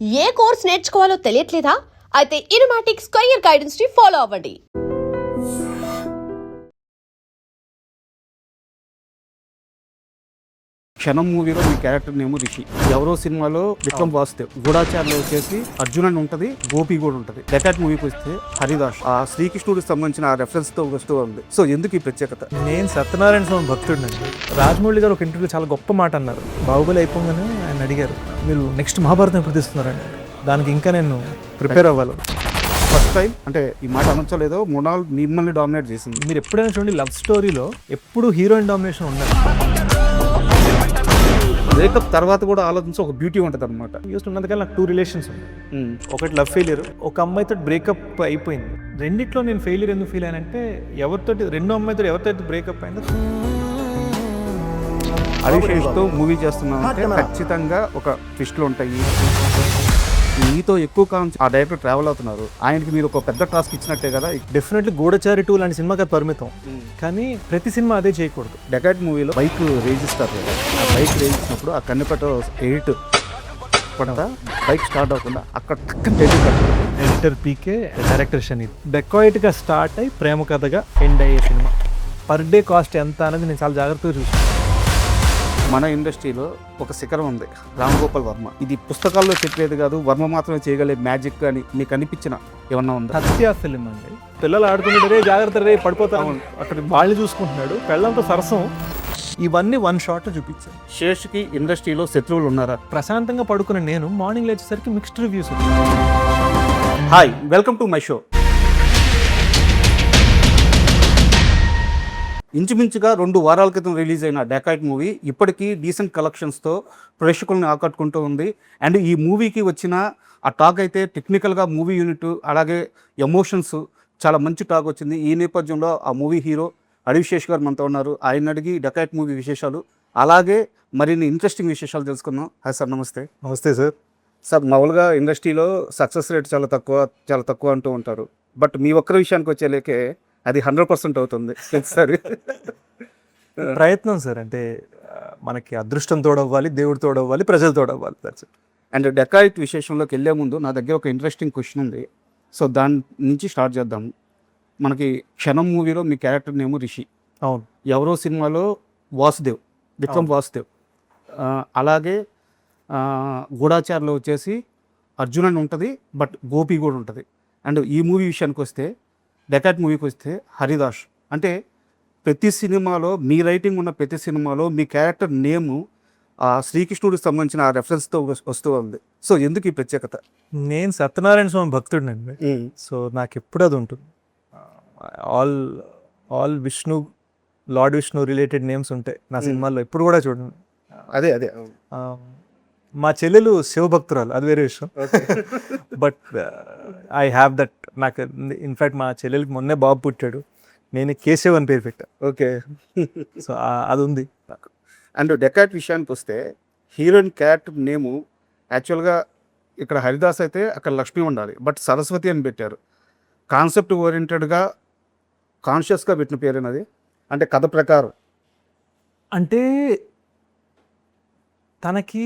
ఏ course నేర్చుకోవాలో తెలియట్లేదా? అయితే ఇనుమాటిక్స్ career guidance ని follow అవ్వండి. క్షణం మూవీలో మీ క్యారెక్టర్ నేమో రిషి. ఎవరో సినిమాలో విక్రమ్ వాసుదేవ్, గూఢాచార్లో వచ్చేసి అర్జున్ అని ఉంటుంది, గోపి కూడా ఉంటుంది. డెకాట్ మూవీకి వస్తే హరిదాస్, ఆ శ్రీకృష్ణుడికి సంబంధించిన ఆ రెఫరెన్స్ తో వస్తూ ఉంది. సో ఎందుకు ఈ ప్రత్యేకత? నేను సత్యనారాయణ స్వామి భక్తుడినండి. రాజమౌళి గారు ఒక ఇంటర్వ్యూలో చాలా గొప్ప మాట అన్నారు. బాహుబలి అయిపోగానే ఆయన అడిగారు, మీరు నెక్స్ట్ మహాభారతం ఎప్పుడు తీస్తున్నారండి? దానికి ఇంకా నేను ప్రిపేర్ అవ్వాలి. ఫస్ట్ టైం అంటే ఈ మాట అనొచ్చలేదో మృణాల్ మిమ్మల్ని డామినేట్ చేసింది. మీరు ఎప్పుడైనా చూడండి, లవ్ స్టోరీలో ఎప్పుడు హీరోయిన్ డామినేషన్ ఉండాలి. బ్రేకప్ తర్వాత కూడా ఆలోచించి ఒక బ్యూటీ ఉంటుంది అనమాట. యూస్ ఉన్నందుకల్లా నాకు 2 రిలేషన్స్ ఉన్నాయి. ఒకటి లవ్ ఫెయిలియర్, ఒక అమ్మాయితో బ్రేకప్ అయిపోయింది. రెండిట్లో నేను ఫెయిలియర్ ఎందుకు ఫీల్ అయ్యానంటే, రెండో అమ్మాయితో ఎవరితో బ్రేకప్ అయిందో. అభిషేక్తో మూవీ చేస్తున్నాం అంటే ఖచ్చితంగా ఒక ట్విస్ట్లు ఉంటాయి. మీతో ఎక్కువ కాలం ఆ డైరెక్టర్ ట్రావెల్ అవుతున్నారు, ఆయనకి మీరు ఒక పెద్ద టాస్క్ ఇచ్చినట్టే కదా. డెఫినెట్లీ గూఢచారి 2 లాంటి సినిమాకి అది పరిమితం, కానీ ప్రతి సినిమా అదే చేయకూడదు. డెకాట్ మూవీలో బైక్ రేజ్ ఇస్తారు కదా, ఆ బైక్ రేజ్ ఇచ్చినప్పుడు ఆ కన్నెపట 8 పడతా బైక్ స్టార్ట్ అవ్వకుండా అక్కడ ఎడిటర్ పీకే, డైరెక్టర్ శని. డెకాయిట్గా స్టార్ట్ అయ్యి ప్రేమ కథగా ఎండ్ అయ్యే సినిమా. పర్ డే కాస్ట్ ఎంత అనేది నేను చాలా జాగ్రత్తగా చూసాను. మన ఇండస్ట్రీలో ఒక శిఖరం ఉంది, రామ్ గోపాల్ వర్మ. ఇది పుస్తకాల్లో చెప్పేది కాదు, వర్మ మాత్రమే చేయగలే మ్యాజిక్ అని మీకు అనిపించిన ఏమన్నా ఉందా? హత్య ఫిలిం అండి. పిల్లలు ఆడుకుంటే రే జాగ్రత్త రే పడిపోతారు, అక్కడ వాళ్ళు చూసుకుంటున్నాడు, పెళ్ళంతో సరసం. ఇవన్నీ 1 షాట్ చూపించాను. శేష్కి ఇండస్ట్రీలో శత్రువులు ఉన్నారా? ప్రశాంతంగా పడుకున్న నేను మార్నింగ్ లేచేసరికి mixed reviews. Hi, welcome to my show. ఇంచుమించుగా 2 వారాల క్రితం రిలీజ్ అయిన డెకాట్ మూవీ ఇప్పటికీ డీసెంట్ కలెక్షన్స్తో ప్రేక్షకులను ఆకట్టుకుంటూ ఉంది. అండ్ ఈ మూవీకి వచ్చిన ఆ టాక్ అయితే టెక్నికల్గా మూవీ యూనిట్, అలాగే ఎమోషన్స్ చాలా మంచి టాక్ వచ్చింది. ఈ నేపథ్యంలో ఆ మూవీ హీరో అడివిశేష్ గారు మనతో ఉన్నారు. ఆయన అడిగి డెకాట్ మూవీ విశేషాలు, అలాగే మరిన్ని ఇంట్రెస్టింగ్ విశేషాలు తెలుసుకుందాం. హాయ్ సార్, నమస్తే. నమస్తే సార్. సార్, మామూలుగా ఇండస్ట్రీలో సక్సెస్ రేట్ చాలా తక్కువ అంటూ ఉంటారు. బట్ మీ ఒక్కరి విషయానికి వచ్చేలేకే అది 100% అవుతుంది సరే. ప్రయత్నం సార్, అంటే మనకి అదృష్టం తోడవ్వాలి, దేవుడు తోడవ్వాలి, ప్రజలు తోడవ్వాలి. అండ్ డెకాయిట్ విశేషంలోకి వెళ్ళే ముందు నా దగ్గర ఒక ఇంట్రెస్టింగ్ క్వశ్చన్ ఉంది. సో దాని నుంచి స్టార్ట్ చేద్దాం. మనకి క్షణం మూవీలో మీ క్యారెక్టర్ నేమో రిషి. అవును. ఎవరో సినిమాలో వాసుదేవ్, విక్రమ్ వాసుదేవ్. అలాగే గూఢాచార్లో వచ్చేసి అర్జున్ అని ఉంటుంది, బట్ గోపి కూడా ఉంటుంది. అండ్ ఈ మూవీ విషయానికి వస్తే, డెకాట్ మూవీకి వస్తే హరిదాస్. అంటే ప్రతి సినిమాలో మీ రైటింగ్ ఉన్న ప్రతి సినిమాలో మీ క్యారెక్టర్ నేము శ్రీకృష్ణుడికి సంబంధించిన ఆ రెఫరెన్స్తో వస్తూ ఉంది. సో ఎందుకు ఈ ప్రత్యేకత? నేను సత్యనారాయణ స్వామి భక్తుడినండి. సో నాకు ఎప్పుడు అది ఉంటుంది. All Vishnu, lord Vishnu related names ఉంటాయి నా సినిమాల్లో. ఎప్పుడు కూడా చూడండి. అదే మా చెల్లెలు శివభక్తురాలు, అది వేరే విషయం. But I have that. నాకు ఇన్ఫ్యాక్ట్ మా చెల్లెలకి మొన్నే బాబు పుట్టాడు, నేను కేశవ్ అని పేరు పెట్టా. ఓకే. సో అది ఉంది నాకు. అండ్ డెకాట్ విషయానికి వస్తే హీరోయిన్ క్యారెక్టర్ నేము యాక్చువల్గా ఇక్కడ హరిదాస్ అయితే అక్కడ లక్ష్మి ఉండాలి, బట్ సరస్వతి అని పెట్టారు. కాన్సెప్ట్ ఓరియంటెడ్గా కాన్షియస్గా పెట్టిన పేరేనది, అంటే కథ ప్రకారం. అంటే తనకి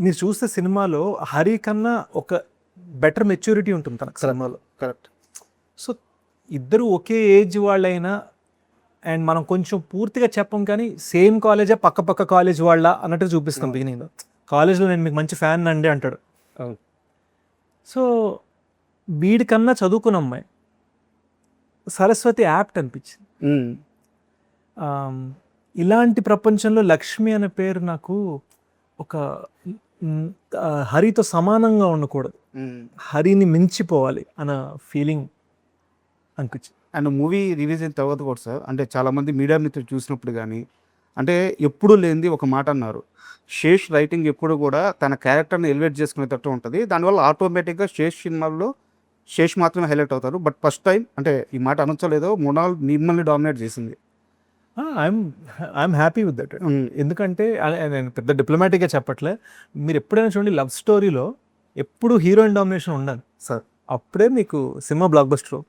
మీరు చూస్తే సినిమాలో హరి కన్నా ఒక బెటర్ మెచ్యూరిటీ ఉంటుంది తనకు సినిమాలో. కరెక్ట్. సో ఇద్దరు ఒకే ఏజ్ వాళ్ళైనా, అండ్ మనం కొంచెం పూర్తిగా చెప్పం కానీ సేమ్ కాలేజే, పక్క కాలేజ్ వాళ్ళ అన్నట్టు చూపిస్తాం. బిగినింగ్లో కాలేజ్లో నేను మీకు మంచి ఫ్యాన్ అండి అంటాడు. సో వీడికన్నా చదువుకున్న అమ్మాయి సరస్వతి యాప్ట్ అనిపించింది. ఇలాంటి ప్రపంచంలో లక్ష్మి అనే పేరు నాకు ఒక హరితో సమానంగా ఉండకూడదు, హరిని మించిపోవాలి అన్న ఫీలింగ్ అనిపించింది. అండ్ మూవీ రిలీజ్ అయిన తర్వాత కూడా సార్, అంటే చాలామంది మీడియా మిత్రులు చూసినప్పుడు కానీ, అంటే ఎప్పుడు లేనిది ఒక మాట అన్నారు, శేష్ రైటింగ్ ఎప్పుడు కూడా తన క్యారెక్టర్ని ఎలివేట్ చేసుకునేటట్టు ఉంటుంది. దానివల్ల ఆటోమేటిక్గా శేష్ సినిమాల్లో శేష్ మాత్రమే హైలైట్ అవుతారు. బట్ ఫస్ట్ టైం, అంటే ఈ మాట అనొచ్చలేదో మృణాల్ మిమ్మల్ని డామినేట్ చేసింది. I'm happy with that. ఎందుకంటే నేను పెద్ద డిప్లొమాటిక్గా చెప్పట్లే. మీరు ఎప్పుడైనా చూడండి, లవ్ స్టోరీలో ఎప్పుడు హీరోయిన్ డామినేషన్ ఉండాలి సార్, అప్పుడే మీకు సినిమా బ్లాక్ బస్టర్.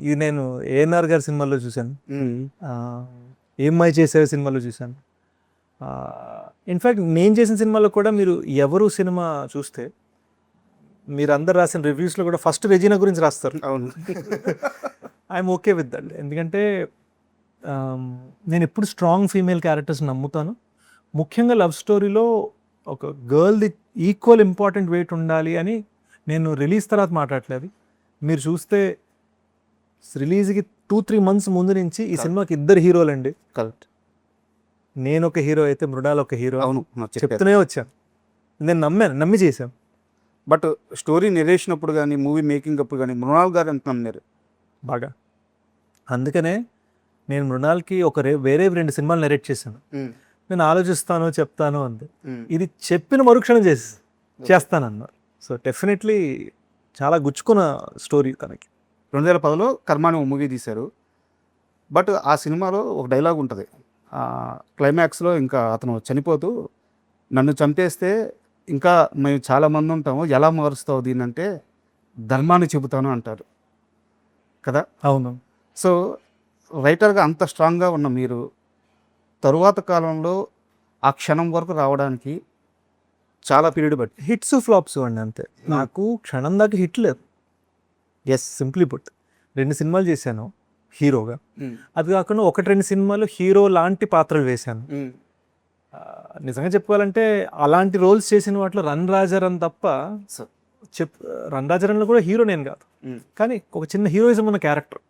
ఇది నేను ఏఎన్ఆర్ గారి సినిమాలో చూశాను, ఏమ్మాయి చేసే సినిమాలో చూశాను, ఇన్ఫ్యాక్ట్ నేను చేసిన సినిమాలో కూడా మీరు ఎవరు సినిమా చూస్తే మీరు అందరు రాసిన రివ్యూస్లో కూడా ఫస్ట్ రెజీనా గురించి రాస్తారు. అవును. I'm okay with that. ఎందుకంటే నేను ఎప్పుడు స్ట్రాంగ్ ఫీమేల్ క్యారెక్టర్స్ నమ్ముతాను. ముఖ్యంగా లవ్ స్టోరీలో ఒక గర్ల్ది ఈక్వల్ ఇంపార్టెంట్ వెయిట్ ఉండాలి అని నేను రిలీజ్ తర్వాత మాట్లాడలేదు. మీరు చూస్తే రిలీజ్కి 2-3 months ముందు నుంచి ఈ సినిమాకి 2 హీరోలు అండి. కరెక్ట్. నేను ఒక హీరో అయితే మృణాల్ ఒక హీరో. అవును, నాకు చెప్పారు. చెప్తూనే వచ్చాను. నేను నమ్మి చేశాను. బట్ స్టోరీ నెరేషన్ అప్పుడు కానీ మూవీ మేకింగ్ అప్పుడు కానీ మృణాల్ గారు ఎంత నమ్మారు బాగా. అందుకనే నేను మృణాల్కి వేరే 2 సినిమాలు నెరేట్ చేశాను. నేను ఆలోచిస్తాను చెప్తాను అంది. ఇది చెప్పిన మరుక్షణం చేస్తానన్నారు. సో డెఫినెట్లీ చాలా గుచ్చుకున్న స్టోరీ తనకి. 2010లో కర్మ అనే మూవీ తీశారు. బట్ ఆ సినిమాలో ఒక డైలాగ్ ఉంటుంది. క్లైమాక్స్లో ఇంకా అతను చనిపోతూ నన్ను చంపేస్తే ఇంకా మేము చాలామంది ఉంటాము, ఎలా మారుస్తావు దీన్ని అంటే ధర్మాన్ని చెబుతాను అంటారు కదా. అవును. సో రైటర్గా అంత స్ట్రాంగ్గా ఉన్న మీరు తరువాత కాలంలో ఆ క్షణం వరకు రావడానికి చాలా పీరియడ్ బట్టి హిట్స్ ఫ్లాప్స్ అండి అంతే. నాకు క్షణం దాకా హిట్ లేదు. ఎస్, సింప్లీ పుట్ 2 సినిమాలు చేశాను హీరోగా. అది కాకుండా 1-2 సినిమాలు హీరో లాంటి పాత్రలు వేశాను. నిజంగా చెప్పుకోవాలంటే అలాంటి రోల్స్ చేసిన వాటిలో రన్ రాజారన్ తప్ప రన్ రాజారన్లో కూడా హీరో నేను కాదు, కానీ ఒక చిన్న హీరోయిజం ఉన్న క్యారెక్టర్.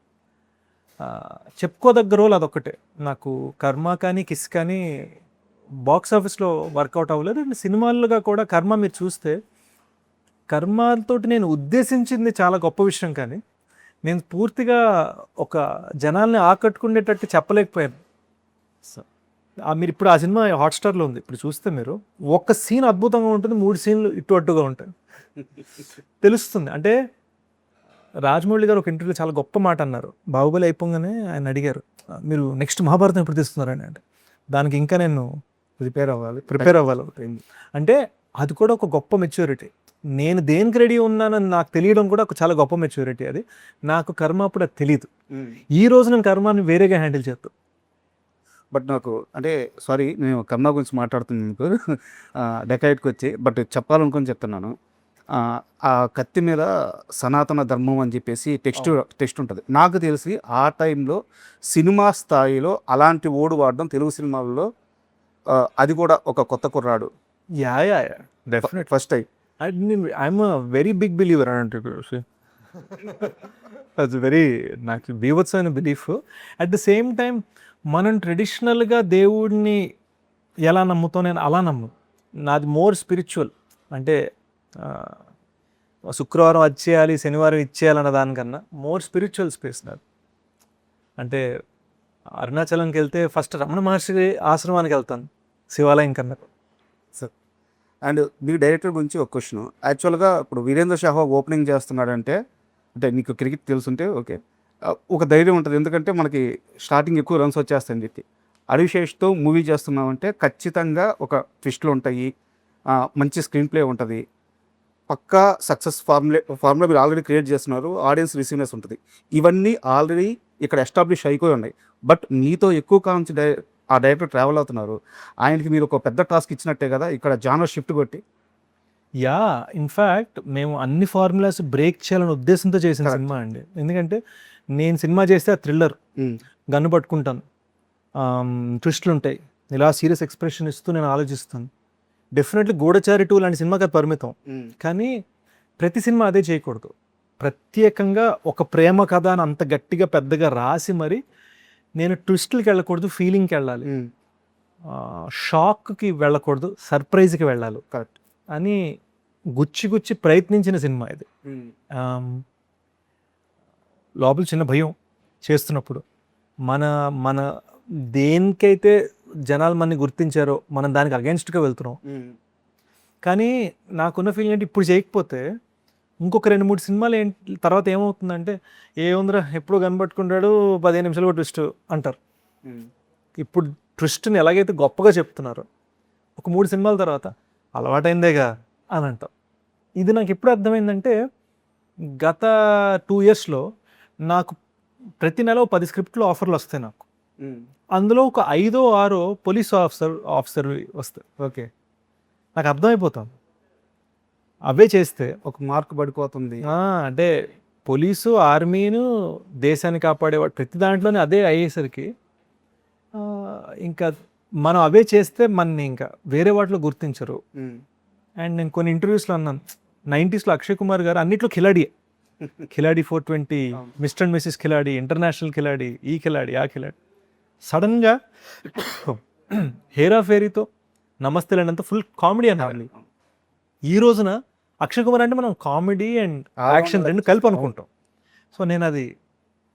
చెప్పుకోదగ్గ రోల్ అదొక్కటే. నాకు కర్మ కానీ కిస్ కానీ బాక్స్ ఆఫీస్లో వర్కౌట్ అవ్వలేదు. అండ్ సినిమాలుగా కూడా కర్మ మీరు చూస్తే కర్మతో నేను ఉద్దేశించింది చాలా గొప్ప విషయం, కానీ నేను పూర్తిగా ఒక జనాల్ని ఆకట్టుకునేటట్టు చెప్పలేకపోయాను. మీరు ఇప్పుడు ఆ సినిమా హాట్స్టార్లో ఉంది, ఇప్పుడు చూస్తే మీరు ఒక్క సీన్ అద్భుతంగా ఉంటుంది, 3 సీన్లు ఇటు అట్టుగా ఉంటాయి. తెలుస్తుంది. అంటే రాజమౌళి గారు ఒక ఇంటర్వ్యూలో చాలా గొప్ప మాట అన్నారు. బాహుబలి అయిపోగానే ఆయన అడిగారు, మీరు నెక్స్ట్ మహాభారతం ఎప్పుడు తీస్తున్నారని. అంటే దానికి ఇంకా నేను ప్రిపేర్ అవ్వాలి. అంటే అది కూడా ఒక గొప్ప మెచ్యూరిటీ. నేను దేనికి రెడీ ఉన్నానని నాకు తెలియడం కూడా ఒక చాలా గొప్ప మెచ్యూరిటీ. అది నాకు కర్మ అప్పుడు అది తెలియదు. ఈ రోజు నేను కర్మని వేరేగా హ్యాండిల్ చేస్తాను. బట్ నాకు అంటే సారీ, నేను కర్మ గురించి మాట్లాడుతున్నాను మీకు డెకాయిట్కి వచ్చి, బట్ చెప్పాలనుకొని చెప్తున్నాను. ఆ కత్తి మీద సనాతన ధర్మం అని చెప్పేసి టెక్స్ట్ ఉంటుంది. నాకు తెలిసి ఆ టైంలో సినిమా స్థాయిలో అలాంటి ఓడు వాడడం తెలుగు సినిమాల్లో అది కూడా ఒక కొత్త కుర్రాడు. Yeah definite first time. I'm very big believer అంటే అది వెరీ నాకు బీభత్సమైన belief. At the same time మనం ట్రెడిషనల్గా దేవుడిని ఎలా నమ్ముతాం, నేను అలా నమ్ము. నాది మోర్ స్పిరిచువల్. అంటే శుక్రవారం అది చేయాలి, శనివారం ఇచ్చేయాలన్న దానికన్నా మోర్ స్పిరిచువల్ స్పేస్ నాది. అంటే అరుణాచలంకి వెళ్తే ఫస్ట్ రమణ మహర్షి ఆశ్రమానికి వెళ్తాను, శివాలయం కన్నా. అండ్ మీ డైరెక్టర్ గురించి ఒక క్వశ్చన్. యాక్చువల్గా ఇప్పుడు వీరేంద్ర సెహ్వాగ్ ఓపెనింగ్ చేస్తున్నాడంటే, అంటే నీకు క్రికెట్ తెలుసుంటే ఓకే, ఒక ధైర్యం ఉంటుంది. ఎందుకంటే మనకి స్టార్టింగ్ ఎక్కువ రన్స్ వచ్చేస్తాయని చెప్పి. అడివిశేష్తో మూవీ చేస్తున్నామంటే ఖచ్చితంగా ఒక ట్విస్ట్లు ఉంటాయి, మంచి స్క్రీన్ ప్లే ఉంటుంది, పక్కా సక్సెస్ ఫార్ములా మీరు ఆల్రెడీ క్రియేట్ చేస్తున్నారు, ఆడియన్స్ రిసీవ్నెస్ ఉంటుంది. ఇవన్నీ ఆల్రెడీ ఇక్కడ ఎస్టాబ్లిష్ అయిపోయి ఉన్నాయి. బట్ మీతో ఎక్కువ కాలం నుంచి ఆ డైరెక్టర్ ట్రావెల్ అవుతున్నారు. ఆయనకి మీరు ఒక పెద్ద టాస్క్ ఇచ్చినట్టే కదా ఇక్కడ జానర్ షిఫ్ట్ కొట్టి. యా, ఇన్ఫ్యాక్ట్ మేము అన్ని ఫార్ములాస్ బ్రేక్ చేయాలనే ఉద్దేశంతో చేసిన సినిమా అండి. ఎందుకంటే నేను సినిమా చేస్తే ఆ థ్రిల్లర్, గన్ను పట్టుకుంటాను, ట్విస్ట్లు ఉంటాయి, ఇలా సీరియస్ ఎక్స్ప్రెషన్ ఇస్తూ నేను ఆలోచిస్తాను. డెఫినెట్లీ గూఢచారి 2 లాంటి సినిమాకి అది పరిమితం, కానీ ప్రతి సినిమా అదే చేయకూడదు. ప్రత్యేకంగా ఒక ప్రేమ కథ అని అంత గట్టిగా పెద్దగా రాసి మరి నేను ట్విస్ట్లకి వెళ్ళకూడదు, ఫీలింగ్కి వెళ్ళాలి, షాక్కి వెళ్ళకూడదు, సర్ప్రైజ్కి వెళ్ళాలి కరెక్ట్ అని గుచ్చి ప్రయత్నించిన సినిమా ఇది. లోపల చిన్న భయం చేస్తున్నప్పుడు మన దేనికైతే జనాలు మనని గుర్తించారో మనం దానికి అగెన్స్ట్గా వెళ్తున్నాం. కానీ నాకున్న ఫీలింగ్ అంటే ఇప్పుడు చేయకపోతే ఇంకొక 2-3 సినిమాలు తర్వాత ఏమవుతుందంటే, ఏముందిరా ఎప్పుడు కనబట్టుకుంటాడు 15 నిమిషాలు ట్విస్ట్ అంటారు. ఇప్పుడు ట్విస్ట్ని ఎలాగైతే గొప్పగా చెప్తున్నారో ఒక 3 సినిమాల తర్వాత అలవాటైందేగా అని అంటాం. ఇది నాకు ఎప్పుడు అర్థమైందంటే, గత 2 yearsలో నాకు ప్రతి నెల 10 స్క్రిప్ట్లు ఆఫర్లు వస్తాయి నాకు. అందులో ఒక 5 or 6 పోలీస్ ఆఫీసర్ వస్తారు. ఓకే, నాకు అర్థమైపోతాను అవే చేస్తే. ఒక మార్క్ పడిపోతుంది. అంటే పోలీసు, ఆర్మీను, దేశాన్ని కాపాడేవాడు ప్రతి దాంట్లోనే అదే అయ్యేసరికి ఇంకా మనం అవే చేస్తే మనని ఇంకా వేరే వాటిలో గుర్తించరు. అండ్ నేను కొన్ని ఇంటర్వ్యూస్లో అన్నాను, 90sలో అక్షయ్ కుమార్ గారు అన్నిట్లో Khiladi 420, Mr and Mrs Khiladi, international Khiladi, ఈ ఖిలాడి, ఆ ఖిలాడి. సడన్గా హేరా ఫేరీతో నమస్తేలంతా ఫుల్ కామెడీ అనాలి. ఈ రోజున అక్షయ్ కుమార్ అంటే మనం కామెడీ అండ్ యాక్షన్ రెండు కలిపి అనుకుంటాం. సో నేను అది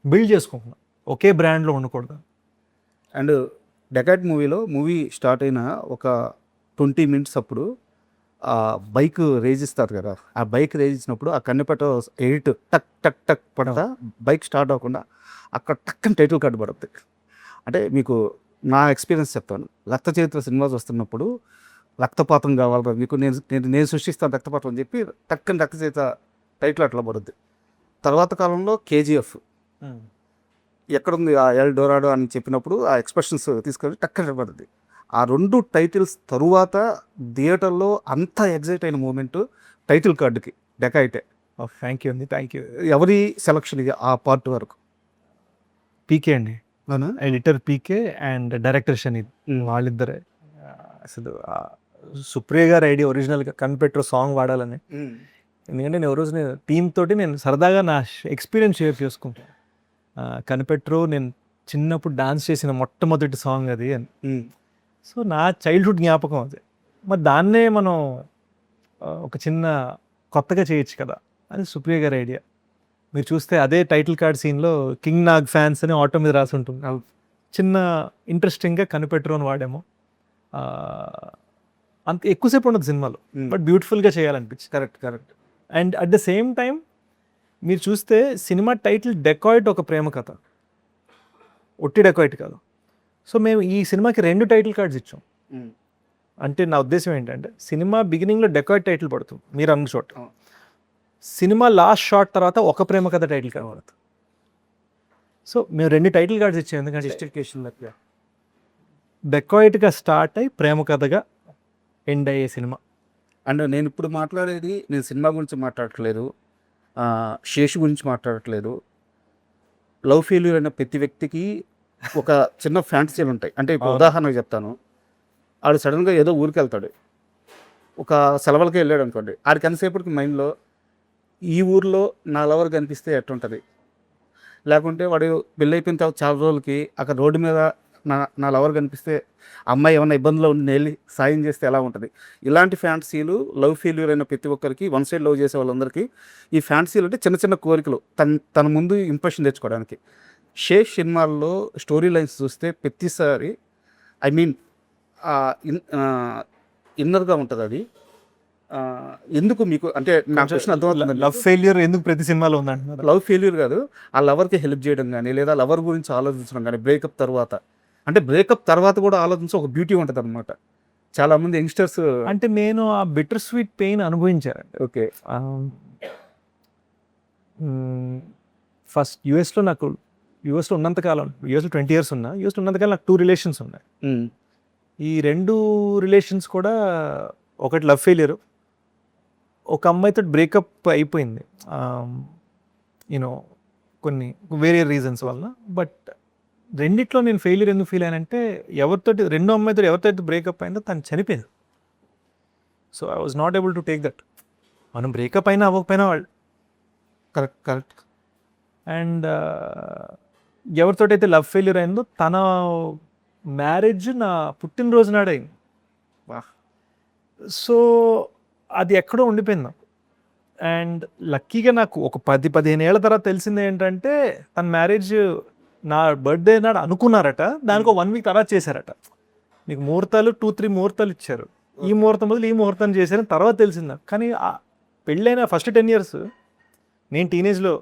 బిల్డ్ చేసుకుంటున్నాను, ఒకే బ్రాండ్లో ఉండకూడదు. అండ్ డెకాట్ మూవీ స్టార్ట్ అయిన ఒక 20 minutes అప్పుడు ఆ బైక్ రేజ్ ఇస్తారు కదా, ఆ బైక్ రేజ్ ఇచ్చినప్పుడు ఆ కన్నెపట 8 టక్ టక్ టక్ పడతా బైక్ స్టార్ట్ అవ్వకుండా అక్కడ టక్కని టైటిల్ కార్డు పడుతుంది. అంటే మీకు నా ఎక్స్పీరియన్స్ చెప్తాను. రక్త చరిత్ర సినిమా చూస్తున్నప్పుడు రక్తపాతం కావాలి మీకు, నేను సృష్టిస్తాను రక్తపాతం అని చెప్పి టక్కని రక్త చరిత్ర టైటిల్ అట్లా పడుద్ది. తర్వాత కాలంలో KGF ఎక్కడుంది ఆ ఎల్ డోరాడో అని చెప్పినప్పుడు ఆ ఎక్స్ప్రెషన్స్ తీసుకొని టక్కన పడుతుంది. ఆ 2 టైటిల్స్ తరువాత థియేటర్లో అంత ఎగ్జైట్ అయిన మూమెంట్ టైటిల్ కార్డుకి డెకాయిటే. థ్యాంక్ యూ అండి, థ్యాంక్ యూ. ఎవరి సెలక్షన్ ఇది ఆ పార్ట్ వరకు? పీకే అండి, ఎడిటర్ పీకే అండ్ డైరెక్టర్ షనీద్, వాళ్ళిద్దరే. అసలు సుప్రియ గారి ఐడియా ఒరిజినల్గా కనిపెట్టు సాంగ్ వాడాలని. ఎందుకంటే నేను రోజు టీమ్ తోటి నేను సరదాగా నా ఎక్స్పీరియన్స్ షేర్ చేసుకుంటాను. కనిపెట్టు నేను చిన్నప్పుడు డాన్స్ చేసిన మొట్టమొదటి సాంగ్ అది అని. సో నా చైల్డ్హుడ్ జ్ఞాపకం అది. మరి దాన్నే మనం ఒక చిన్న కొత్తగా చేయొచ్చు కదా అని సుప్రియ గారి ఐడియా. మీరు చూస్తే అదే టైటిల్ కార్డ్ సీన్లో కింగ్ నాగ్ ఫ్యాన్స్ అని ఆటో మీద రాసి ఉంటుంది. చిన్న ఇంట్రెస్టింగ్గా కనిపెట్టు అని వాడేమో. అంత ఎక్కువసేపు ఉండదు సినిమాలో, బట్ బ్యూటిఫుల్గా చేయాలనిపించింది. Correct. And at the same time మీరు చూస్తే సినిమా టైటిల్ డెకాయిట్ ఒక ప్రేమ కథ, ఒట్టి డెకాయిట్ కాదు. సో మేము ఈ సినిమాకి 2 టైటిల్ కార్డ్స్ ఇచ్చాం. అంటే నా ఉద్దేశం ఏంటంటే సినిమా బిగినింగ్లో డెకాయిట్ టైటిల్ పడుతుంది మీరు అన్న చోట, సినిమా లాస్ట్ షాట్ తర్వాత ఒక ప్రేమ కథ టైటిల్ కార్డ్ పడుతుంది. సో మేము 2 టైటిల్ కార్డ్స్ ఇచ్చాం, ఎందుకంటే జస్టిఫికేషన్ డెకాయిట్గా స్టార్ట్ అయ్యి ప్రేమ కథగా ఎండ్ అయ్యే సినిమా. అండ్ నేను ఇప్పుడు మాట్లాడేది నేను సినిమా గురించి మాట్లాడట్లేదు, శేషు గురించి మాట్లాడట్లేదు. లవ్ ఫెయిల్యూర్ అయిన ప్రతి వ్యక్తికి ఒక చిన్న ఫ్యాంటసీలు ఉంటాయి. అంటే ఇప్పుడు ఉదాహరణకు చెప్తాను, ఆడు సడన్గా ఏదో ఊరికి వెళ్తాడు, ఒక సెలవులకి వెళ్ళాడు అనుకోండి, ఆడికి ఎంతసేపటికి మైండ్లో ఈ ఊర్లో నా లవర్ కనిపిస్తే ఎట్టుంటుంది, లేకుంటే వాడు పెళ్ళి అయిపోయిన తర్వాత చాలా రోజులకి అక్కడ రోడ్డు మీద నా లవర్ కనిపిస్తే అమ్మాయి ఏమైనా ఇబ్బందులో ఉండి వెళ్ళి సాయం చేస్తే ఎలా ఉంటుంది. ఇలాంటి ఫ్యాంటసీలు లవ్ ఫెయిల్యూర్ అయిన ప్రతి ఒక్కరికి, వన్ సైడ్ లవ్ చేసే వాళ్ళందరికీ ఈ ఫ్యాంటసీలు అంటే చిన్న చిన్న కోరికలు తన ముందు ఇంప్రెషన్ తెచ్చుకోవడానికి. షేష్ సినిమాల్లో స్టోరీ లైన్స్ చూస్తే ప్రతిసారి ఇన్నర్గా ఉంటుంది అది. ఎందుకు మీకు అంటే నాకు ప్రశ్న అర్థమవుతుంది, లవ్ ఫెయిల్యూర్ ఎందుకు ప్రతి సినిమాలో ఉందంటున్నారు? లవ్ ఫెయిల్యూర్ కాదు, ఆ లవర్కి హెల్ప్ చేయడం కానీ లేదా లవర్ గురించి ఆలోచించడం కానీ, బ్రేకప్ తర్వాత అంటే బ్రేకప్ తర్వాత కూడా ఆలోచించి ఒక బ్యూటీ ఉంటుంది అనమాట. చాలామంది యంగ్స్టర్స్ అంటే నేను ఆ బిటర్ స్వీట్ పెయిన్ అనుభవించాను. ఓకే, ఫస్ట్ యూఎస్లో ఉన్నంతకాలం, యూఎస్లో 20 years ఉన్నా, యూఎస్లో ఉన్నంతకాలం నాకు 2 relations ఉన్నాయి. ఈ 2 relations కూడా ఒకటి లవ్ ఫెయిల్యూర్, ఒక అమ్మాయితో బ్రేకప్ అయిపోయింది యూనో కొన్ని వేరే రీజన్స్ వల్ల. బట్ రెండిట్లో నేను ఫెయిల్యూర్ ఎందుకు ఫీల్ అయ్యానంటే రెండో అమ్మాయితో ఎవరితో బ్రేకప్ అయిందో తను చనిపోయింది. So I was not able to take that. మనం బ్రేకప్ అయినా అవ్వకపోయినా వాళ్ళు కరెక్ట్. అండ్ ఎవరితోటైతే లవ్ ఫెయిల్యూర్ అయిందో తన మ్యారేజ్ నా పుట్టినరోజు నాడు అయింది. సో అది ఎక్కడో ఉండిపోయింది. అండ్ లక్కీగా నాకు ఒక 10-15 ఏళ్ల తర్వాత తెలిసింది ఏంటంటే తన మ్యారేజ్ నా బర్త్డే నాడు అనుకున్నారట, దానికి 1 week తర్వాత చేశారట. మీకు ముహూర్తాలు 2-3 ముహూర్తాలు ఇచ్చారు, ఈ ముహూర్తం బదులు ఈ ముహూర్తం చేశారని తర్వాత తెలిసింది నాకు. కానీ పెళ్ళైన ఫస్ట్ 10 years నేను టీనేజ్లో,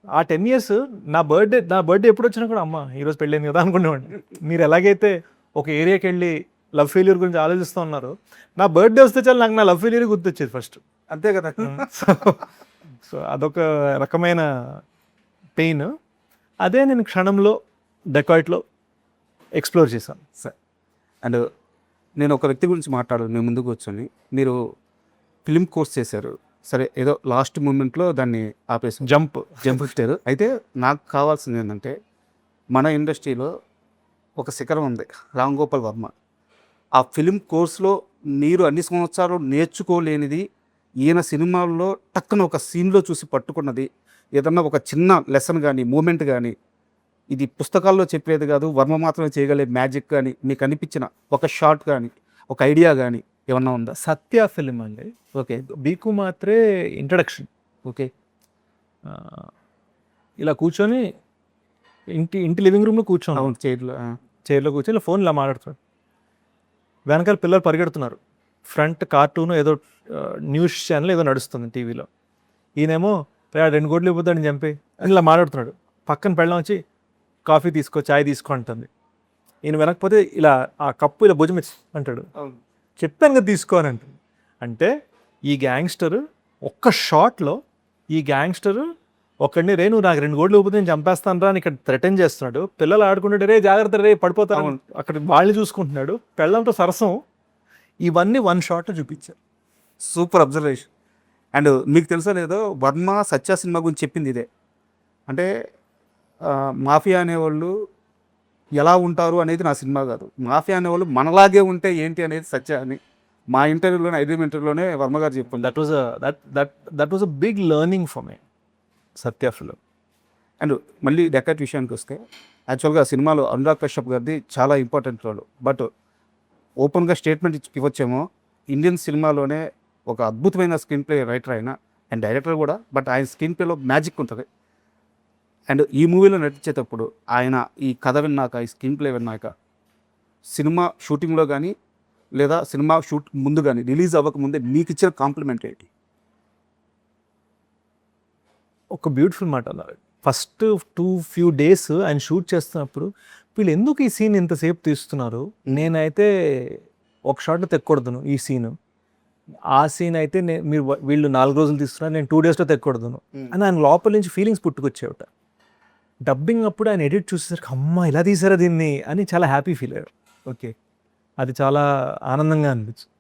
ఆ 10 years నా బర్త్డే ఎప్పుడు వచ్చినా కూడా అమ్మ ఈరోజు పెళ్ళైంది కదా అనుకునేవాడిని. మీరు ఎలాగైతే ఒక ఏరియాకి వెళ్ళి లవ్ ఫెయిల్యూర్ గురించి ఆలోచిస్తూ ఉన్నారు, నా బర్త్డే వస్తే చాలు నాకు నా లవ్ ఫెయిల్యూర్ గుర్తొచ్చేది ఫస్ట్. అంతే కదా. సో అదొక రకమైన పెయిన్. అదే నేను క్షణంలో డెకాయిట్లో ఎక్స్ప్లోర్ చేశాను. అండ్ నేను ఒక వ్యక్తి గురించి మాట్లాడాలి మీ ముందుకు వచ్చి. మీరు ఫిలిం కోర్స్ చేశారు, సరే ఏదో లాస్ట్ మూమెంట్లో దాన్ని ఆపేసి జంప్ ఇచ్చారు. అయితే నాకు కావాల్సింది ఏంటంటే మన ఇండస్ట్రీలో ఒక శిఖరం ఉంది, రామ్ గోపాల్ వర్మ. ఆ ఫిలిం కోర్స్లో మీరు అన్ని సంవత్సరాలు నేర్చుకోలేనిది ఈయన సినిమాల్లో టక్కున ఒక సీన్లో చూసి పట్టుకున్నది, ఏదన్నా ఒక చిన్న లెసన్ కానీ మూమెంట్ కానీ, ఇది పుస్తకాల్లో చెప్పేది కాదు, వర్మ మాత్రమే చేయగలే మ్యాజిక్ కానీ మీకు అనిపించిన ఒక షార్ట్ కానీ ఒక ఐడియా కానీ ఏమన్నా ఉందా? సత్య ఫిలిం అండి. ఓకే. బీకు మాత్రే ఇంట్రడక్షన్. ఓకే. ఇలా కూర్చొని ఇంటి లివింగ్ రూమ్లో కూర్చోను, అవును, చైర్లో కూర్చొని ఇలా ఫోన్ ఇలా మాట్లాడుతున్నాడు. వెనకాల పిల్లలు పరిగెడుతున్నారు, ఫ్రంట్ కార్టూన్ ఏదో న్యూస్ ఛానల్ ఏదో నడుస్తుంది టీవీలో. ఈయనేమో 2 కోట్లు ఇవ్వద్దని చంపి అని ఇలా మాట్లాడుతున్నాడు. పక్కన పెళ్ళం వచ్చి కాఫీ తీసుకో, చాయ్ తీసుకో అంటుంది. ఈయన వెనకపోతే ఇలా ఆ కప్పు ఇలా భుజం అంటాడు, చెప్పాను కదా తీసుకో అని అంటుంది. అంటే ఈ గ్యాంగ్స్టర్ ఒక్క షాట్లో ఈ గ్యాంగ్స్టర్ ఒకడిని రే నువ్వు నాకు 2 కోట్లు ఇవ్వకపోతే నేను చంపేస్తాను రా అని ఇక్కడ థ్రెటన్ చేస్తున్నాడు. పిల్లలు ఆడుకుంటాడు, రే జాగ్రత్త రే పడిపోతాను, అక్కడ వాళ్ళని చూసుకుంటున్నాడు, పెళ్ళంతో సరసం. ఇవన్నీ 1 షాట్లో చూపించారు. Super observation. అండ్ మీకు తెలుసా లేదో వర్మ సత్య సినిమా గురించి చెప్పింది ఇదే. అంటే మాఫియా అనేవాళ్ళు ఎలా ఉంటారు అనేది నా సినిమా కాదు, మాఫియా అనేవాళ్ళు మనలాగే ఉంటే ఏంటి అనేది సత్య అని మా ఇంటర్వ్యూలోనే 5 ఇంటర్వ్యూలోనే వర్మ గారు చెప్పింది. That was a big learning for me Satya film. And మళ్ళీ డెకట్ విషయానికి వస్తే యాక్చువల్గా సినిమాలో అనురాగ్ కశ్యప్ గారిది చాలా ఇంపార్టెంట్ రోల్. బట్ ఓపెన్గా స్టేట్మెంట్ ఇవ్వచ్చేమో, ఇండియన్ సినిమాలోనే ఒక అద్భుతమైన స్క్రీన్ ప్లే రైటర్ అయినా అండ్ డైరెక్టర్ కూడా. బట్ ఆయన స్క్రీన్ ప్లేలో మ్యాజిక్ ఉంటుంది. అండ్ ఈ మూవీలో నటించేటప్పుడు ఆయన ఈ కథ విన్నాక, ఈ స్క్రీన్ ప్లే విన్నాక, సినిమా షూటింగ్లో కానీ లేదా సినిమా షూట్ ముందు కానీ, రిలీజ్ అవ్వకముందే మీకు ఇచ్చిన కాంప్లిమెంట్ ఏంటి? ఒక బ్యూటిఫుల్ మాట అన్నారు. ఫస్ట్ ఫ్యూ డేస్ ఆయన షూట్ చేస్తున్నప్పుడు వీళ్ళు ఎందుకు ఈ సీన్ ఇంతసేపు తీస్తున్నారు, నేనైతే ఒక షాట్లో తెక్కకూడదును ఈ సీను, ఆ సీన్ అయితే వీళ్ళు 4 రోజులు తీస్తున్నారు, నేను 2 డేస్లో తెక్కకూడదును అని ఆయన లోపల నుంచి ఫీలింగ్స్ పుట్టుకొచ్చేవట. డబ్బింగ్ అప్పుడు ఆయన ఎడిట్ చూసేసరికి అమ్మ ఇలా తీసారా దీన్ని అని చాలా హ్యాపీ ఫీల్ అయ్యారు. ఓకే, అది చాలా ఆనందంగా అనిపించింది.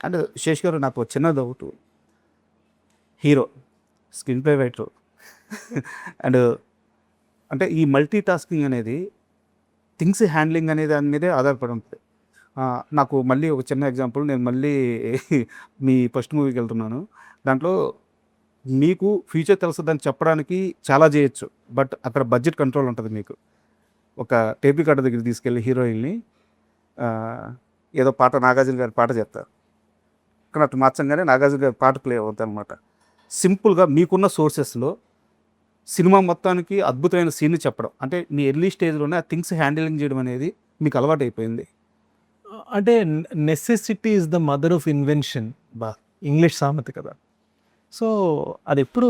అండ్ శేష్ గారు, నాకు చిన్న doubt. Hero, screen play writer and అంటే ఈ మల్టీ టాస్కింగ్ అనేది, థింగ్స్ హ్యాండ్లింగ్ అనే దాని మీదే ఆధారపడి ఉంటుంది. నాకు మళ్ళీ ఒక చిన్న ఎగ్జాంపుల్, నేను మళ్ళీ మీ ఫస్ట్ మూవీకి వెళ్తున్నాను. దాంట్లో మీకు ఫ్యూచర్ తెలుస్తుందని చెప్పడానికి చాలా చేయొచ్చు, బట్ అక్కడ బడ్జెట్ కంట్రోల్ ఉంటుంది. మీకు ఒక టేప్ రికార్డర్ దగ్గర తీసుకెళ్ళి హీరోయిన్ని ఏదో పాట, నాగార్జున గారి పాట చెప్తారు, కానీ అటు మార్చంగానే నాగార్జున గారి పాట ప్లే అవుతుంది అనమాట. సింపుల్గా మీకున్న సోర్సెస్లో సినిమా మొత్తానికి అద్భుతమైన సీన్ చెప్పడం, అంటే మీ ఎర్లీ స్టేజ్లోనే ఆ థింగ్స్ హ్యాండిలింగ్ చేయడం అనేది మీకు అలవాటు అయిపోయింది. అంటే necessity is the mother of invention, English సామెత కదా. సో అది ఎప్పుడు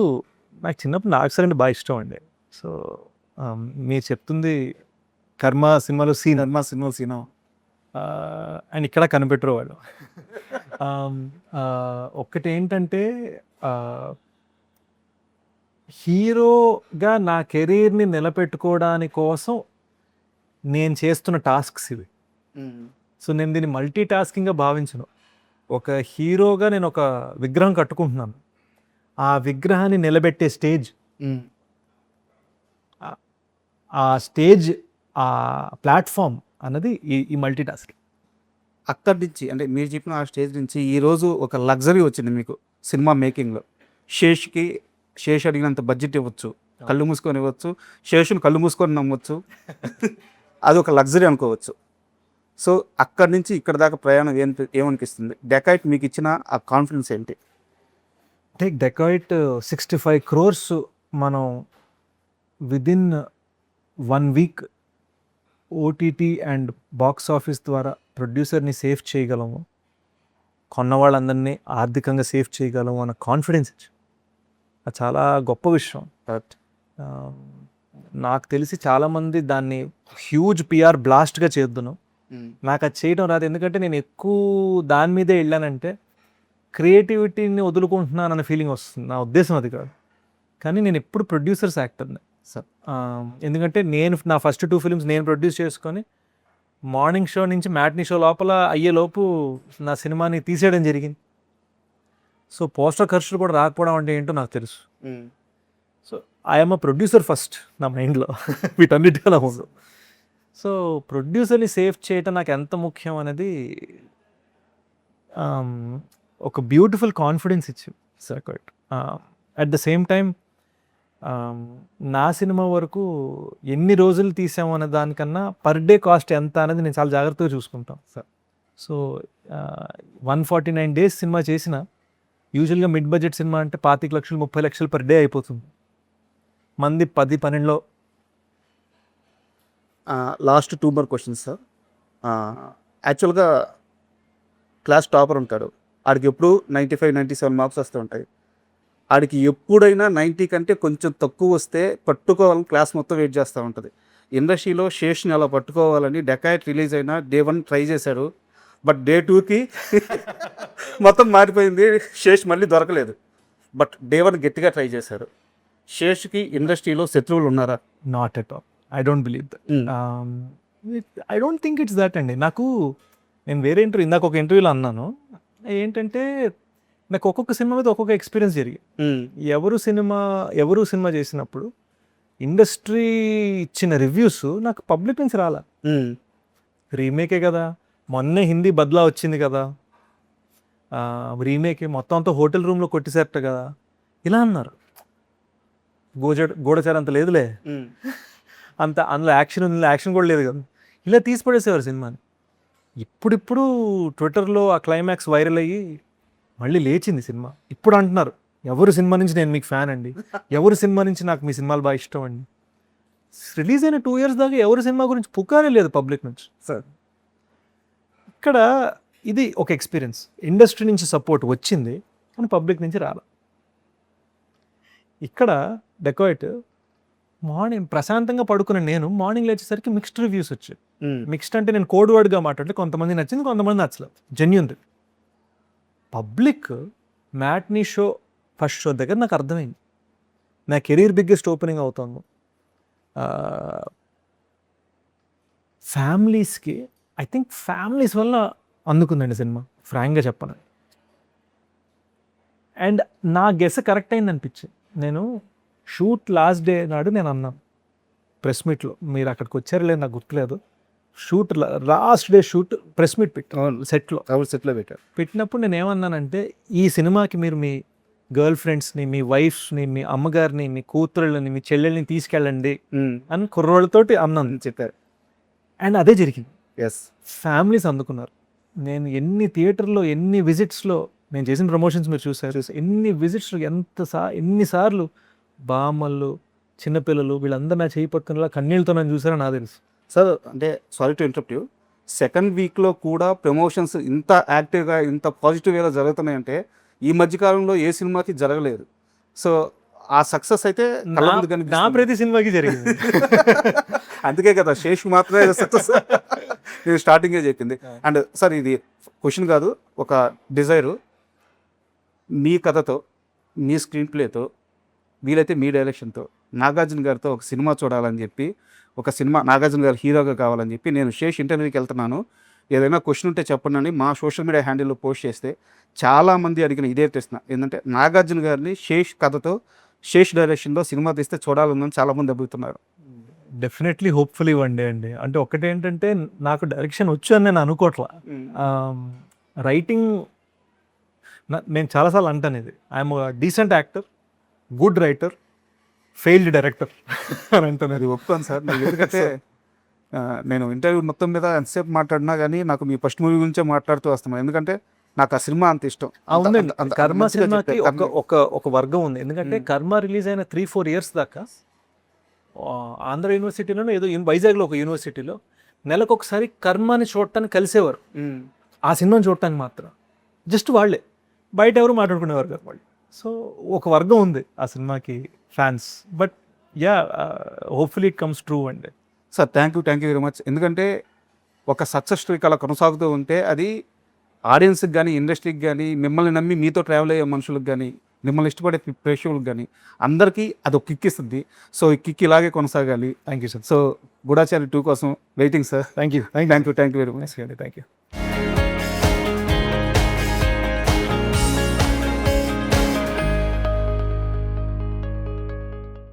నాకు చిన్నప్పుడు నాకు సరే బాగా ఇష్టం అండి. సో మీరు చెప్తుంది కర్మ సినిమాలో సీన్ అండ్ ఇక్కడ కనిపెట్టరు వాళ్ళు. ఒక్కటి ఏంటంటే హీరోగా నా కెరీర్ని నిలబెట్టుకోవడానికి కోసం నేను చేస్తున్న టాస్క్స్ ఇవి. సో నేను దీన్ని మల్టీ టాస్కింగ్గా భావించను. ఒక హీరోగా నేను ఒక విగ్రహం కట్టుకుంటున్నాను, ఆ విగ్రహాన్ని నిలబెట్టే స్టేజ్, ఆ స్టేజ్, ఆ ప్లాట్ఫామ్ అన్నది ఈ మల్టీ టాస్కింగ్. అక్కడి నుంచి, అంటే మీరు చెప్పిన ఆ స్టేజ్ నుంచి ఈరోజు ఒక లగ్జరీ వచ్చింది మీకు సినిమా మేకింగ్లో. శేష్ అడిగినంత బడ్జెట్ ఇవ్వచ్చు, కళ్ళు మూసుకొని ఇవ్వచ్చు, శేషుని కళ్ళు మూసుకొని నమ్మవచ్చు, అది ఒక లగ్జరీ అనుకోవచ్చు. సో అక్కడి నుంచి ఇక్కడ దాకా ప్రయాణం ఏమనిపిస్తుంది? డెకాయిట్ మీకు ఇచ్చిన ఆ కాన్ఫిడెన్స్ ఏంటి? డెకాయిట్ 65 crores మనం within 1 week OTT and box office ద్వారా ప్రొడ్యూసర్ని సేఫ్ చేయగలము, కొన్న వాళ్ళందరినీ ఆర్థికంగా సేఫ్ చేయగలము అన్న కాన్ఫిడెన్స్ అది చాలా గొప్ప విషయం. కరెక్ట్. నాకు తెలిసి చాలామంది దాన్ని హ్యూజ్ పిఆర్ బ్లాస్ట్గా చేద్దును, నాకు అది చేయడం రాదు. ఎందుకంటే నేను ఎక్కువ దాని మీదే వెళ్ళానంటే క్రియేటివిటీని వదులుకుంటున్నాను అన్న ఫీలింగ్ వస్తుంది. నా ఉద్దేశం అది కాదు, కానీ నేను ఎప్పుడు ప్రొడ్యూసర్స్ యాక్టర్ని. సార్ ఎందుకంటే నేను నా ఫస్ట్ 2 ఫిల్మ్స్ నేను ప్రొడ్యూస్ చేసుకొని మార్నింగ్ షో నుంచి మ్యాట్నీ షో లోపల అయ్యేలోపు నా సినిమాని తీసేయడం జరిగింది. సో పోస్టర్ ఖర్చులు కూడా రాకపోవడం అంటే ఏంటో నాకు తెలుసు. So I'm a producer first నా మైండ్లో వీటన్నిటికన్నా ముందు. సో ప్రొడ్యూసర్ని సేవ్ చేయటం నాకు ఎంత ముఖ్యం అనేది ఒక బ్యూటిఫుల్ కాన్ఫిడెన్స్ ఇచ్చింది sir. At the same time నా సినిమా వరకు ఎన్ని రోజులు తీసాము అనే దానికన్నా పర్ డే కాస్ట్ ఎంత అనేది నేను చాలా జాగ్రత్తగా చూసుకుంటాను సార్. సో 149 days సినిమా చేసిన యూజువల్గా మిడ్ బడ్జెట్ సినిమా అంటే 25 లక్షలు 30 లక్షలు పర్ డే అయిపోతుంది. మంది 10-12. Last 2 more questions sir. యాక్చువల్గా క్లాస్ టాపర్ ఉంటాడు, ఆడికి ఎప్పుడు 95-97 మార్క్స్ వస్తూ ఉంటాయి. ఆడికి ఎప్పుడైనా 90 కంటే కొంచెం తక్కువ వస్తే పట్టుకోవాలని క్లాస్ మొత్తం వెయిట్ చేస్తూ ఉంటుంది. ఇండస్ట్రీలో శేష్ని అలా పట్టుకోవాలని డెకాయిట్ రిలీజ్ అయినా డే 1 ట్రై చేశాడు, బట్ డే 2కి మొత్తం మారిపోయింది. శేష్ మళ్ళీ దొరకలేదు, బట్ డే 1 గట్టిగా ట్రై చేశారు. శేష్కి ఇండస్ట్రీలో శత్రువులు ఉన్నారా? Not at all. I don't believe that. I don't think it's that అండి. నేను వేరే ఇందాక ఒక ఇంటర్వ్యూలో అన్నాను ఏంటంటే నాకు ఒక్కొక్క సినిమా మీద ఒక్కొక్క ఎక్స్పీరియన్స్ జరిగింది. ఎవరు సినిమా చేసినప్పుడు ఇండస్ట్రీ ఇచ్చిన రివ్యూస్ నాకు పబ్లిక్ నుంచి రాలా. రీమేకే కదా, మొన్నే హిందీ బద్లా వచ్చింది కదా, రీమేకే మొత్తం అంతా హోటల్ రూమ్లో కొట్టిసేరట కదా, ఇలా అన్నారు. గూఢచారి అంత లేదులే, అంత అందులో యాక్షన్ కూడా లేదు కదా, ఇలా తీసి పడేసేవారు సినిమాని. ఇప్పుడు ట్విట్టర్లో ఆ క్లైమాక్స్ వైరల్ అయ్యి మళ్ళీ లేచింది సినిమా. ఇప్పుడు అంటున్నారు ఎవరు సినిమా నుంచి నేను మీకు ఫ్యాన్ అండి, ఎవరు సినిమా నుంచి నాకు మీ సినిమాలు బాగా ఇష్టం అండి. రిలీజ్ అయిన 2 years దాకా ఎవరు సినిమా గురించి పుకారే లేదు పబ్లిక్ నుంచి సార్. ఇక్కడ ఇది ఒక ఎక్స్పీరియన్స్. ఇండస్ట్రీ నుంచి సపోర్ట్ వచ్చింది కానీ పబ్లిక్ నుంచి రాలా. ఇక్కడ డెకాయిట్ మార్నింగ్ ప్రశాంతంగా పడుకున్న నేను మార్నింగ్ లేచేసరికి మిక్స్డ్ రివ్యూస్ వచ్చాయి. మిక్స్డ్ అంటే నేను కోడ్ వర్డ్గా మాట్లాడితే కొంతమంది నచ్చింది, కొంతమంది నచ్చలేదు. Genuine public matinee show first show దగ్గర నాకు అర్థమైంది నా కెరీర్ బిగ్గెస్ట్ ఓపెనింగ్ అవుతాను. ఫ్యామిలీస్కి ఐ థింక్ ఫ్యామిలీస్ వల్ల అందుకుందండి సినిమా, ఫ్రాంక్గా చెప్పను. అండ్ నా గెస్ కరెక్ట్ అయింది అనిపించింది. నేను షూట్ లాస్ట్ డే నాడు నేను అన్నాను ప్రెస్ మీట్లో, మీరు అక్కడికి వచ్చారు లేదు నాకు గుర్తులేదు, shoot last day shoot press meet పెట్టాను సెట్లో పెట్టినప్పుడు నేను ఏమన్నానంటే ఈ సినిమాకి మీరు మీ గర్ల్ ఫ్రెండ్స్ని, మీ వైఫ్స్ని, మీ అమ్మగారిని, మీ కూతుళ్ళని, మీ చెల్లెల్ని తీసుకెళ్ళండి అని కుర్రోళ్ళతోటి అన్నాను చెప్పారు. అండ్ అదే జరిగింది. ఫ్యామిలీస్ అందుకున్నారు. నేను ఎన్ని థియేటర్లో ఎన్ని విజిట్స్లో నేను చేసిన ప్రమోషన్స్ మీరు చూసారు, ఎన్ని విజిట్స్లో ఎన్నిసార్లు బామ్మలు చిన్నపిల్లలు వీళ్ళందరూ నా చేయి పట్టుకునేలా కన్నీళ్ళతో నన్ను చూసారో నాకు తెలుసు సార్. అంటే sorry to interrupt you, second వీక్లో కూడా ప్రమోషన్స్ ఇంత యాక్టివ్గా ఇంత పాజిటివ్ వేలో జరుగుతున్నాయంటే ఈ మధ్యకాలంలో ఏ సినిమాకి జరగలేదు. సో ఆ సక్సెస్ అయితే నా ప్రతి సినిమాకి జరిగింది. అందుకే కదా శేష్ మాత్రమే సక్సెస్ నేను స్టార్టింగే చెప్పింది. అండ్ సార్ ఇది క్వశ్చన్ కాదు, ఒక డిజైరు. మీ కథతో, మీ స్క్రీన్ ప్లేతో, వీలైతే మీ డైరెక్షన్తో నాగార్జున గారితో ఒక సినిమా చూడాలని చెప్పి, ఒక సినిమా నాగార్జున గారు హీరోగా కావాలని చెప్పి నేను శేష్ ఇంటర్వ్యూకి వెళ్తున్నాను, ఏదైనా క్వశ్చన్ ఉంటే చెప్పండి అని మా సోషల్ మీడియా హ్యాండిల్లో పోస్ట్ చేస్తే చాలామంది అడిగిన ఇదే ప్రశ్న ఏంటంటే నాగార్జున గారిని శేష్ కథతో శేష్ డైరెక్షన్లో సినిమా తీస్తే చూడాలని చాలామంది అడుగుతున్నారు. డెఫినెట్లీ హోప్ఫుల్లీ వన్ డే అండి. అంటే ఒకటేంటంటే నాకు డైరెక్షన్ వచ్చు అని నేను అనుకోవట్లా. రైటింగ్ నేను చాలాసార్లు అంటాను, ఇది I'm decent actor, good writer, failed director అని అంటాను. అది ఒప్పుకోను సార్. ఎందుకంటే నేను ఇంటర్వ్యూ మొత్తం మీద ఎంతసేపు మాట్లాడినా కానీ నాకు మీ ఫస్ట్ మూవీ గురించే మాట్లాడుతూ వస్తున్నాను, ఎందుకంటే నాకు ఆ సినిమా అంత ఇష్టం. అవునండి, కర్మ సినిమాకి ఒక వర్గం ఉంది. ఎందుకంటే కర్మ రిలీజ్ అయిన 3-4 years దాకా ఆంధ్ర యూనివర్సిటీలోనో ఏదో వైజాగ్లో ఒక యూనివర్సిటీలో నెలకు ఒకసారి కర్మని చూడటానికి కలిసేవారు, ఆ సినిమాని చూడటానికి మాత్రం. జస్ట్ వాళ్ళే, బయట ఎవరు మాట్లాడుకునేవారు కాదు వాళ్ళు. సో ఒక వర్గం ఉంది ఆ సినిమాకి fans. But yeah, hopefully it comes true అండి. Sir thank you very much. ఎందుకంటే ఒక సక్సెస్ స్టోరీకి అలా కొనసాగుతూ ఉంటే అది ఆడియన్స్కి కానీ, ఇండస్ట్రీకి కానీ, మిమ్మల్ని నమ్మి మీతో ట్రావెల్ అయ్యే మనుషులకు కానీ మిమ్మల్ని ఇష్టపడే ప్రేక్షకులకు కానీ అందరికీ అది ఒక కిక్ ఇస్తుంది. సో ఈ కిక్ ఇలాగే కొనసాగాలి. Thank you sir. సో గూఢాచారి 2 కోసం waiting sir. Thank you thank you very much. Thank you.